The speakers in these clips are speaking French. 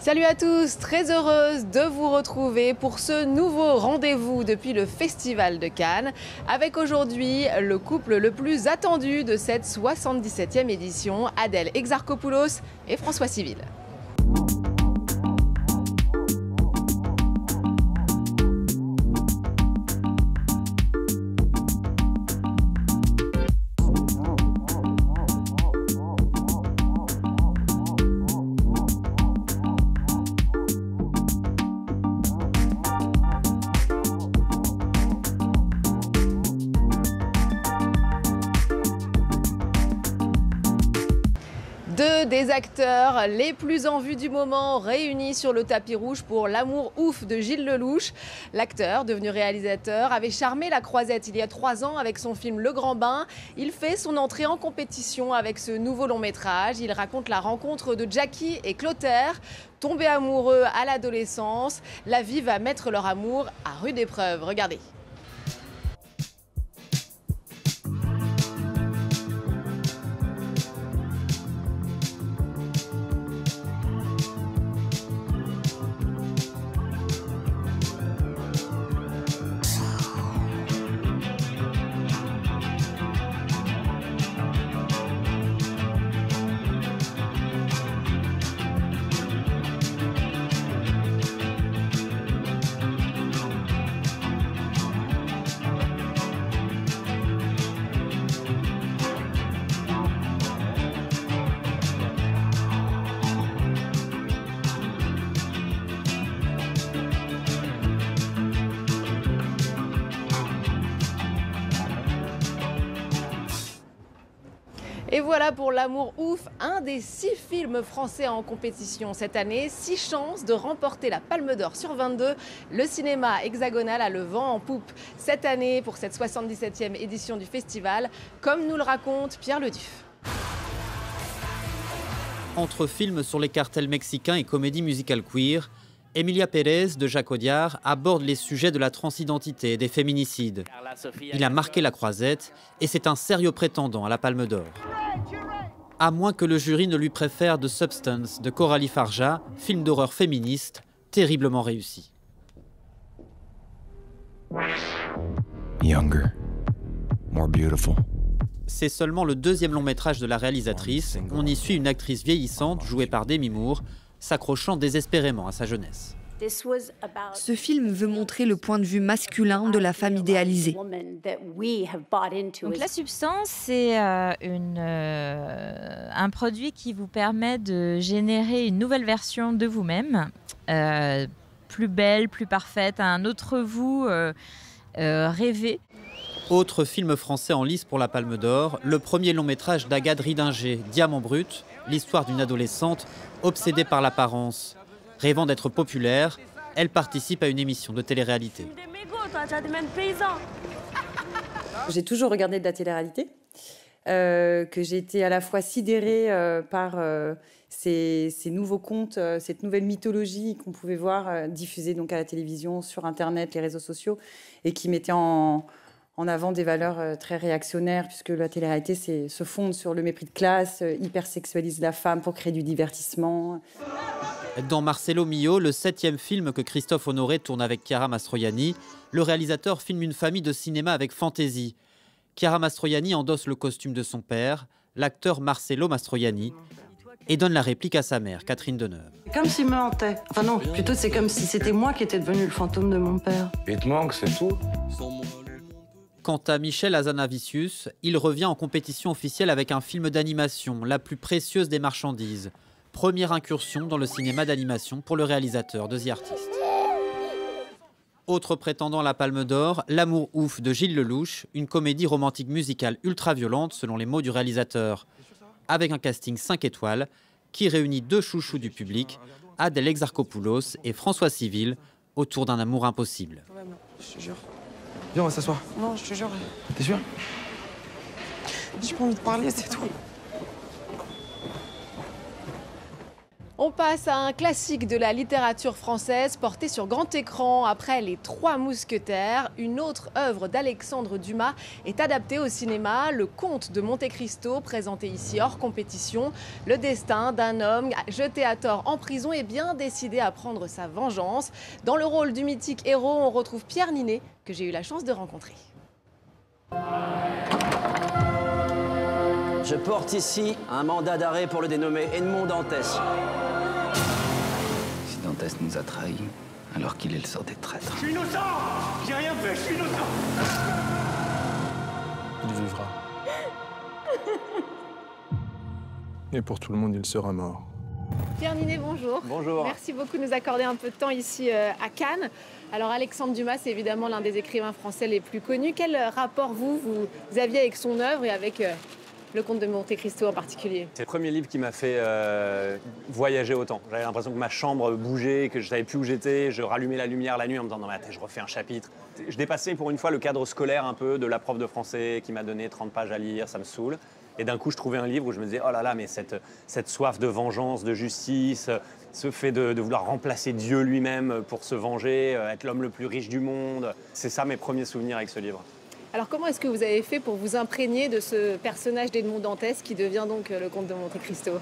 Salut à tous, très heureuse de vous retrouver pour ce nouveau rendez-vous depuis le Festival de Cannes, avec aujourd'hui le couple le plus attendu de cette 77e édition, Adèle Exarchopoulos et François Civil. Deux des acteurs les plus en vue du moment réunis sur le tapis rouge pour L'amour ouf de Gilles Lellouche. L'acteur, devenu réalisateur, avait charmé la Croisette il y a 3 ans avec son film Le Grand Bain. Il fait son entrée en compétition avec ce nouveau long métrage. Il raconte la rencontre de Jackie et Clotaire. Tombés amoureux à l'adolescence, la vie va mettre leur amour à rude épreuve. Regardez. Et voilà pour L'amour ouf, un des 6 films français en compétition cette année. 6 chances de remporter la Palme d'Or sur 22. Le cinéma hexagonal a le vent en poupe cette année pour cette 77e édition du festival, comme nous le raconte Pierre Leduf. Entre films sur les cartels mexicains et comédies musicales queer, Emilia Pérez de Jacques Audiard aborde les sujets de la transidentité et des féminicides. Il a marqué la Croisette et c'est un sérieux prétendant à la Palme d'Or. À moins que le jury ne lui préfère The Substance de Coralie Farja, film d'horreur féministe, terriblement réussi. Younger, more beautiful. C'est seulement le 2e long métrage de la réalisatrice. On y suit une actrice vieillissante, jouée par Demi Moore, s'accrochant désespérément à sa jeunesse. Ce film veut montrer le point de vue masculin de la femme idéalisée. Donc la substance, c'est un produit qui vous permet de générer une nouvelle version de vous-même, plus belle, plus parfaite, un autre vous rêvé. Autre film français en lice pour la Palme d'Or, le premier long métrage d'Agathe Ridinger, Diamant brut, l'histoire d'une adolescente obsédée par l'apparence. Rêvant d'être populaire, elle participe à une émission de télé-réalité. J'ai toujours regardé de la télé-réalité, que j'ai été à la fois sidérée par ces nouveaux contes, cette nouvelle mythologie qu'on pouvait voir diffusée donc à la télévision, sur Internet, les réseaux sociaux, et qui mettait en avant des valeurs très réactionnaires, puisque la télé-réalité se fonde sur le mépris de classe, hypersexualise la femme pour créer du divertissement. Dans Marcello Mio, le 7e film que Christophe Honoré tourne avec Chiara Mastroianni, le réalisateur filme une famille de cinéma avec fantaisie. Chiara Mastroianni endosse le costume de son père, l'acteur Marcello Mastroianni, et donne la réplique à sa mère, Catherine Deneuve. C'est comme s'il me hantait. Enfin non, plutôt c'est comme si c'était moi qui étais devenu le fantôme de mon père. Il te manque, c'est tout. Quant à Michel Hazanavicius, il revient en compétition officielle avec un film d'animation, La plus précieuse des marchandises. Première incursion dans le cinéma d'animation pour le réalisateur de The Artist. Autre prétendant à la Palme d'Or, L'amour ouf de Gilles Lellouche, une comédie romantique musicale ultra-violente selon les mots du réalisateur. Avec un casting 5 étoiles qui réunit 2 chouchous du public, Adèle Exarchopoulos et François Civil, autour d'un amour impossible. Je te jure. Viens, on va s'asseoir. Non, je te jure. T'es sûr? J'ai pas envie de parler, c'est tout. On passe à un classique de la littérature française porté sur grand écran. Après Les Trois Mousquetaires, une autre œuvre d'Alexandre Dumas est adaptée au cinéma, Le Comte de Monte Cristo, présenté ici hors compétition. Le destin d'un homme jeté à tort en prison et bien décidé à prendre sa vengeance. Dans le rôle du mythique héros, on retrouve Pierre Ninet, que j'ai eu la chance de rencontrer. Je porte ici un mandat d'arrêt pour le dénommé Edmond Dantès. Si Dantès nous a trahis, alors qu'il est le sort des traîtres. Je suis innocent! J'ai rien fait, je suis innocent! Il vivra. Et pour tout le monde, il sera mort. Pierre Ninet, bonjour. Bonjour. Merci beaucoup de nous accorder un peu de temps ici à Cannes. Alors Alexandre Dumas, c'est évidemment l'un des écrivains français les plus connus. Quel rapport vous aviez avec son œuvre et avec Le Comte de Monte Cristo en particulier? C'est le premier livre qui m'a fait voyager autant. J'avais l'impression que ma chambre bougeait, que je savais plus où j'étais. Je rallumais la lumière la nuit en me disant non mais attends, je refais un chapitre. Je dépassais pour une fois le cadre scolaire un peu de la prof de français qui m'a donné 30 pages à lire, ça me saoule. Et d'un coup, je trouvais un livre où je me disais oh là là, mais cette soif de vengeance, de justice, ce fait de vouloir remplacer Dieu lui-même pour se venger, être l'homme le plus riche du monde. C'est ça mes premiers souvenirs avec ce livre. Alors comment est-ce que vous avez fait pour vous imprégner de ce personnage d'Edmond Dantès qui devient donc le Comte de Monte Cristo?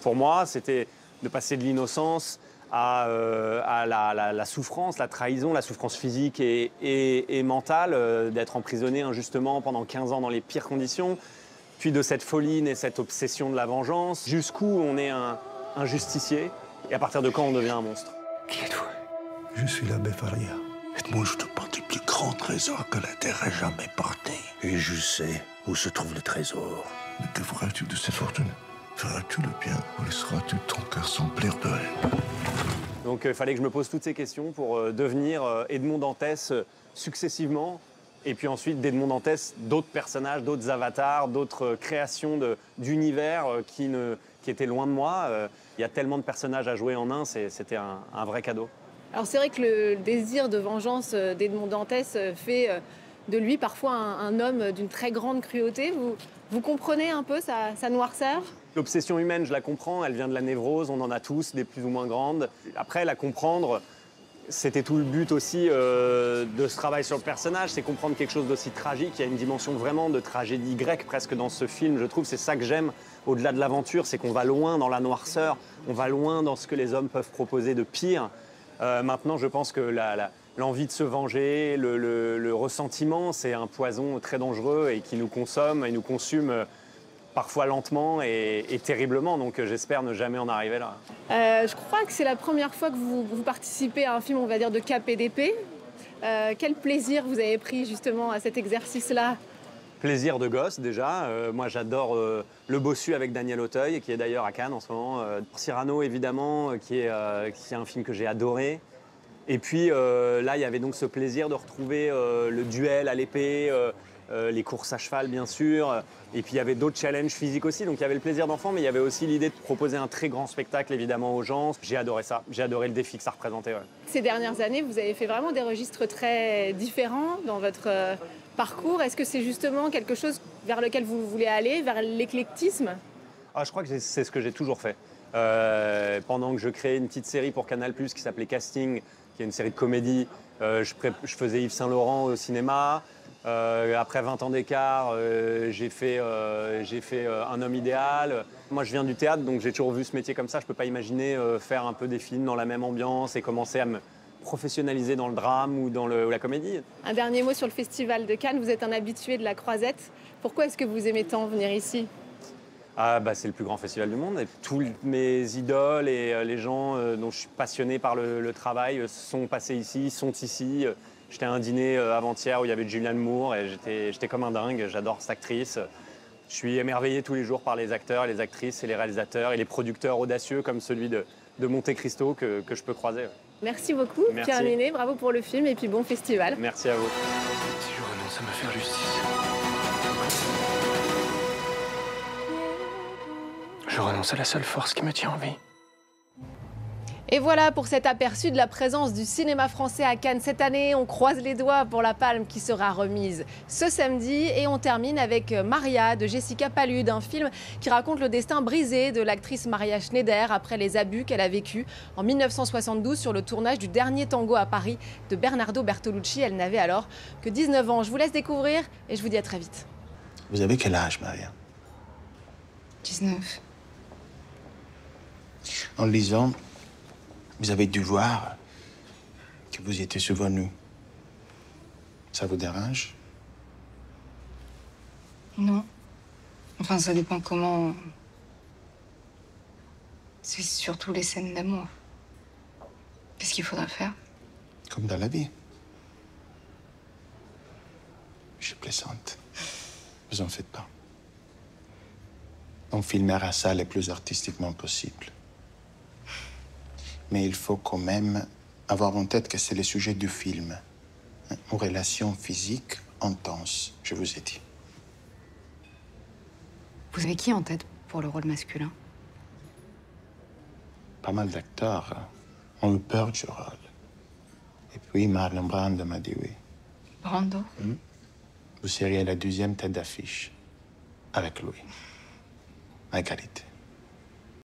Pour moi, c'était de passer de l'innocence à la souffrance, la trahison, la souffrance physique et mentale, d'être emprisonné injustement pendant 15 ans dans les pires conditions, puis de cette folie et cette obsession de la vengeance, jusqu'où on est un justicier et à partir de quand on devient un monstre. Qui êtes-vous? Je suis l'abbé Faria. Moi, je te porte le plus grand trésor que la terre ait jamais porté. Et je sais où se trouve le trésor. Mais que feras-tu de cette fortune? Feras-tu le bien ou laisseras-tu ton cœur s'emplir de haine? Donc il fallait que je me pose toutes ces questions pour devenir Edmond Dantès successivement. Et puis ensuite, d'Edmond Dantès, d'autres personnages, d'autres avatars, d'autres créations d'univers qui étaient loin de moi. Il y a tellement de personnages à jouer en un, c'était un vrai cadeau. Alors c'est vrai que le désir de vengeance d'Edmond Dantès fait de lui parfois un homme d'une très grande cruauté. Vous comprenez un peu sa noirceur? L'obsession humaine, je la comprends, elle vient de la névrose, on en a tous, des plus ou moins grandes. Après, la comprendre, c'était tout le but aussi de ce travail sur le personnage, c'est comprendre quelque chose d'aussi tragique. Il y a une dimension vraiment de tragédie grecque presque dans ce film, je trouve. C'est ça que j'aime au-delà de l'aventure, c'est qu'on va loin dans la noirceur, on va loin dans ce que les hommes peuvent proposer de pire. Maintenant, je pense que l'envie de se venger, le ressentiment, c'est un poison très dangereux et qui nous consomme et nous consume parfois lentement et terriblement. Donc j'espère ne jamais en arriver là. Je crois que c'est la première fois que vous participez à un film, on va dire, de cap et d'épée. Quel plaisir vous avez pris justement à cet exercice-là? Plaisir de gosse déjà. Moi j'adore Le Bossu avec Daniel Auteuil, qui est d'ailleurs à Cannes en ce moment. Cyrano évidemment, qui est un film que j'ai adoré. Et puis là il y avait donc ce plaisir de retrouver le duel à l'épée, les courses à cheval bien sûr. Et puis il y avait d'autres challenges physiques aussi. Donc il y avait le plaisir d'enfant, mais il y avait aussi l'idée de proposer un très grand spectacle évidemment aux gens. J'ai adoré ça. J'ai adoré le défi que ça représentait. Ouais. Ces dernières années, vous avez fait vraiment des registres très différents dans votre parcours. Est-ce que c'est justement quelque chose vers lequel vous voulez aller, vers l'éclectisme? Je crois que c'est ce que j'ai toujours fait. Pendant que je créais une petite série pour Canal+, qui s'appelait Casting, qui est une série de comédie, je faisais Yves Saint-Laurent au cinéma. Après 20 ans d'écart, j'ai fait Un homme idéal. Moi, je viens du théâtre, donc j'ai toujours vu ce métier comme ça. Je ne peux pas imaginer faire un peu des films dans la même ambiance et commencer à me professionnaliser dans le drame ou dans la comédie. Un dernier mot sur le Festival de Cannes. Vous êtes un habitué de la Croisette. Pourquoi est-ce que vous aimez tant venir ici? C'est le plus grand festival du monde. Et tous mes idoles et les gens dont je suis passionné par le travail sont passés ici, sont ici. J'étais à un dîner avant-hier où il y avait Julianne Moore et j'étais comme un dingue. J'adore cette actrice. Je suis émerveillé tous les jours par les acteurs, les actrices et les réalisateurs et les producteurs audacieux comme celui de Monte Cristo que je peux croiser. Merci beaucoup, Pierre Ninet. Bravo pour le film et puis bon festival. Merci à vous. Si je renonce à me faire justice, je renonce à la seule force qui me tient en vie. Et voilà pour cet aperçu de la présence du cinéma français à Cannes cette année. On croise les doigts pour la palme qui sera remise ce samedi. Et on termine avec Maria de Jessica Palud, un film qui raconte le destin brisé de l'actrice Maria Schneider après les abus qu'elle a vécus en 1972 sur le tournage du dernier tango à Paris de Bernardo Bertolucci. Elle n'avait alors que 19 ans. Je vous laisse découvrir et je vous dis à très vite. Vous avez quel âge, Maria? 19. En lisant, vous avez dû voir que vous y étiez souvenu. Ça vous dérange? Non. Enfin, ça dépend comment... C'est surtout les scènes d'amour. Qu'est-ce qu'il faudra faire? Comme dans la vie. Je plaisante. Vous en faites pas. On filmera ça le plus artistiquement possible. Mais il faut quand même avoir en tête que c'est le sujet du film. Une relation physique intense, je vous ai dit. Vous avez qui en tête pour le rôle masculin? Pas mal d'acteurs ont eu peur du rôle. Et puis Marlon Brando m'a dit oui. Brando? Vous seriez la 2e tête d'affiche avec lui. Ma qualité.